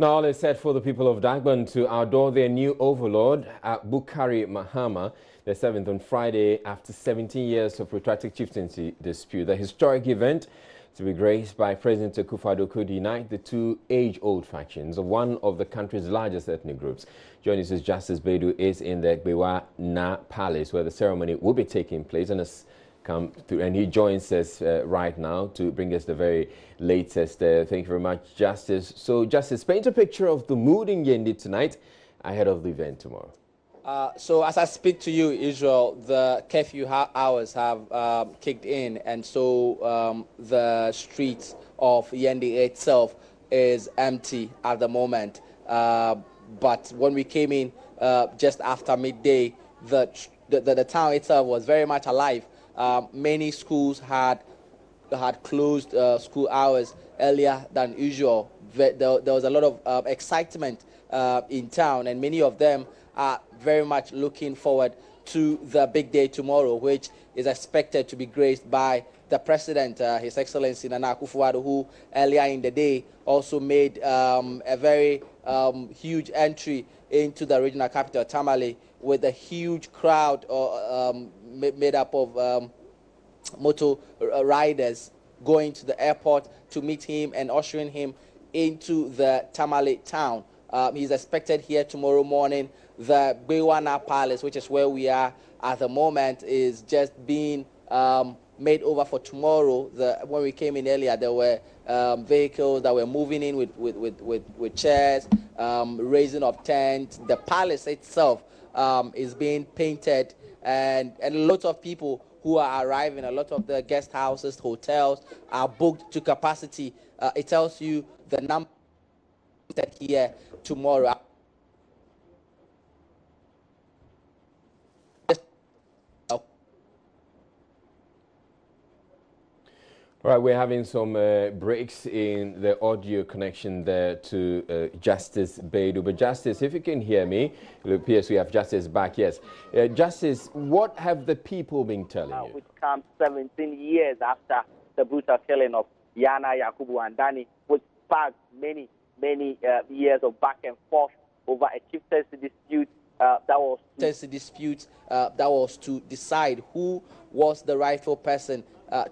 Now, all is set for the people of Dagbon to adore their new overlord, Bukari Mahama, the 7th on Friday after 17 years of protracted chieftaincy dispute. The historic event to be graced by President Akufo-Addo could unite the two age-old factions of one of the country's largest ethnic groups. JoyNews' Justice Baidu is in the Gbewa Na Palace, where the ceremony will be taking place, and has come through, and he joins us right now to bring us the very latest. Thank you very much, Justice. So, Justice, paint a picture of the mood in Yendi tonight ahead of the event tomorrow. So as I speak to you, Israel, the curfew hours have kicked in, and so the streets of Yendi itself is empty at the moment. But when we came in just after midday, the town itself was very much alive. Many schools had closed school hours earlier than usual. There was a lot of excitement in town, and many of them are very much looking forward to the big day tomorrow, which is expected to be graced by the President, His Excellency Nana Akufo-Addo, who earlier in the day also made a very huge entry into the regional capital, Tamale, with a huge crowd made up of motor riders going to the airport to meet him and ushering him into the Tamale town. He's expected here tomorrow morning. The Gbewa Na Palace, which is where we are at the moment, is just being made over for tomorrow. When we came in earlier, there were vehicles that were moving in with chairs, raising of tents. The palace itself is being painted, and lots of people who are arriving, a lot of the guest houses, hotels are booked to capacity. It tells you the number here tomorrow. All right, we're having some breaks in the audio connection there to Justice Baidu. But Justice, if you can hear me, it appears we have Justice back. Yes. Justice, what have the people been telling you? Which comes 17 years after the brutal killing of Yana, Yakubu, and Dani, which sparked many years of back and forth over a chieftaincy dispute that was to decide who was the rightful person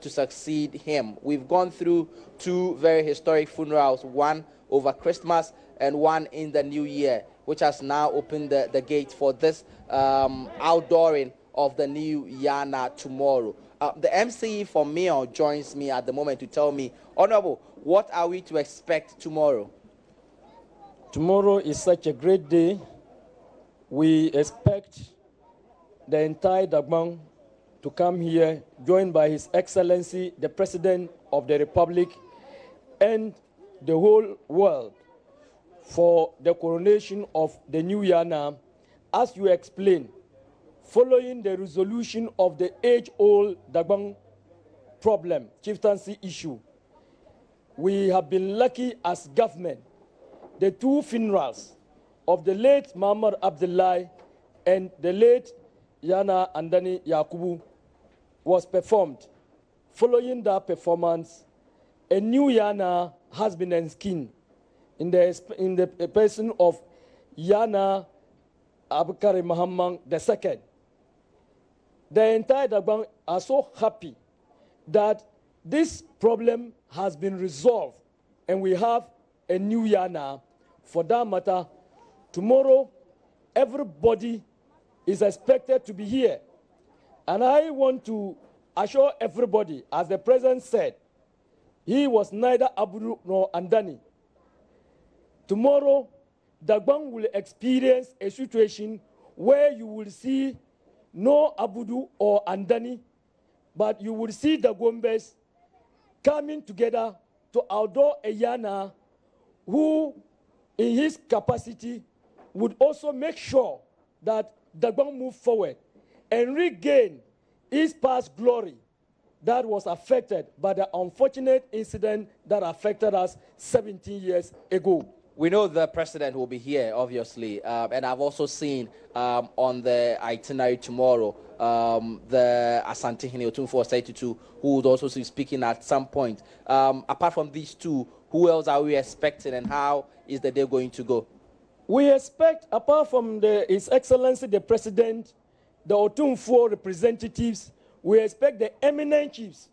to succeed him. We've gone through two very historic funerals, one over Christmas and one in the New Year, which has now opened the gate for this outdooring of the new Yana tomorrow. The MCE for Mayor joins me at the moment to tell me, Honorable, what are we to expect tomorrow? Tomorrow is such a great day. We expect the entire Dagbon to come here, joined by His Excellency, the President of the Republic, and the whole world for the coronation of the new Yana, as you explained, following the resolution of the age-old Dagbon problem, chieftaincy issue. We have been lucky as government. The two funerals of the late Muhammad Abdullahi and the late Yana Andani Yakubu was performed. Following that performance, a new Yana has been enskinned in the person of Yana Bukari Mahama II. The entire Dagbon are so happy that this problem has been resolved and we have a new Yana. For that matter, tomorrow, everybody is expected to be here. And I want to assure everybody, as the President said, he was neither Abudu nor Andani. Tomorrow, Dagbon will experience a situation where you will see no Abudu or Andani, but you will see the Gombes coming together to outdoor a Yana who, in his capacity, would also make sure that Dagbon move forward and regain his past glory that was affected by the unfortunate incident that affected us 17 years ago. We know the president will be here, obviously, and I've also seen on the itinerary tomorrow the Asante Hene Otumfuo 32, who would also be speaking at some point. Apart from these two, who else are we expecting, and how is the day going to go? We expect, apart from His Excellency the President, the Otumfuo representatives, we expect the eminent chiefs,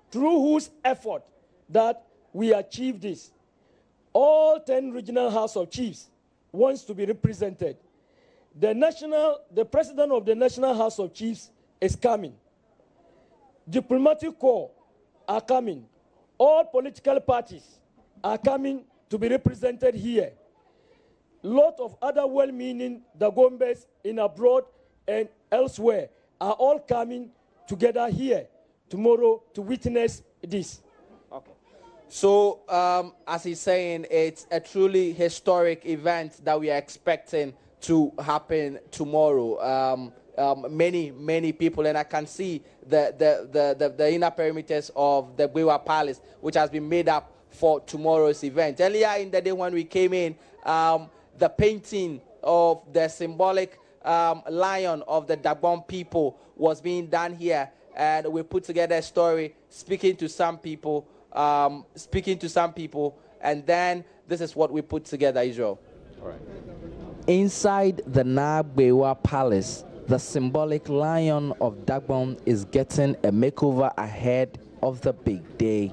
through whose effort that we achieve this. All 10 regional House of Chiefs wants to be represented. The President of the National House of Chiefs is coming. Diplomatic corps are coming. All political parties are coming to be represented here. Lot of other well-meaning Dagombes in abroad and elsewhere are all coming together here tomorrow to witness this. Okay. So, as he's saying, it's a truly historic event that we are expecting to happen tomorrow. Many people, and I can see the inner perimeters of the Gwewa Palace, which has been made up for tomorrow's event. Earlier in the day when we came in, the painting of the symbolic lion of the Dagbon people was being done here, and we put together a story speaking to some people, and then this is what we put together, Israel. All right. Inside the Gwewa Palace, the symbolic lion of Dagbon is getting a makeover ahead of the big day.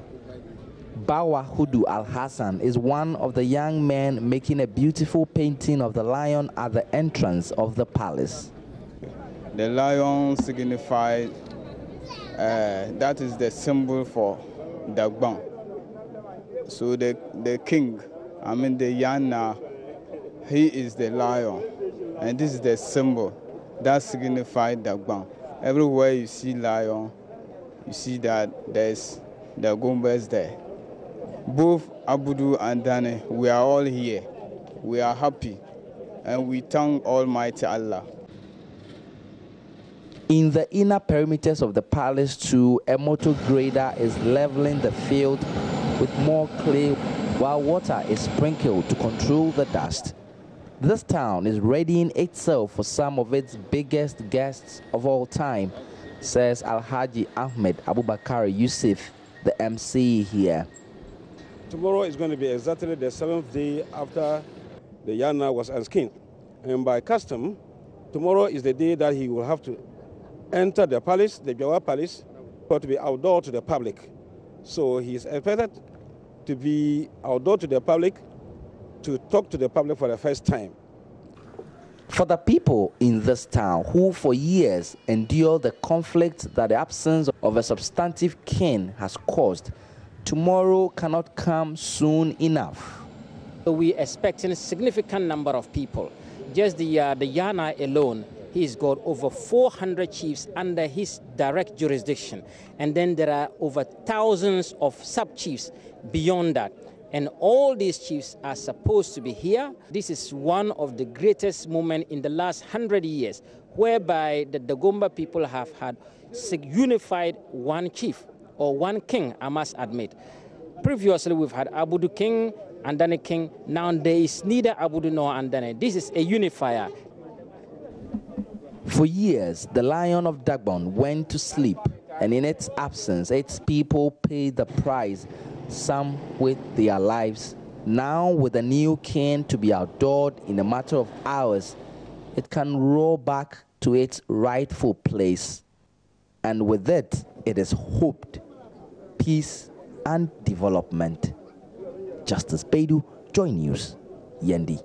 Bawa Hudu Al-Hassan is one of the young men making a beautiful painting of the lion at the entrance of the palace. The lion signifies, that is the symbol for Dagbon. So the king, the Yana, he is the lion. And this is the symbol that signifies Dagbon. Everywhere you see lion, you see that there's the Gombas there. Both Abudu and Dane, we are all here. We are happy, and we thank Almighty Allah. In the inner perimeters of the palace too, a motor grader is leveling the field with more clay while water is sprinkled to control the dust. This town is readying itself for some of its biggest guests of all time, says Alhaji Ahmed Abubakar Yusuf, the MC here. Tomorrow is going to be exactly the 7th day after the Yana was unskinned. And by custom, tomorrow is the day that he will have to enter the palace, the Gwewa Palace, but to be outdoor to the public. So he is expected to be outdoor to the public, to talk to the public for the first time. For the people in this town who for years endure the conflict that the absence of a substantive king has caused, tomorrow cannot come soon enough. We're expecting a significant number of people. Just the Yana alone, he's got over 400 chiefs under his direct jurisdiction. And then there are over thousands of sub-chiefs beyond that. And all these chiefs are supposed to be here. This is one of the greatest moments in the last 100 years, whereby the Dagomba people have had unified one chief, or one king, I must admit. Previously, we've had Abudu King, Andane King. Now there is neither Abudu nor Andane. This is a unifier. For years, the Lion of Dagbon went to sleep, and in its absence, its people paid the price, some with their lives. Now, with a new king to be outdoored in a matter of hours, it can roll back to its rightful place. And with it, it is hoped peace and development. Justice Baidu, JoyNews, Yendi.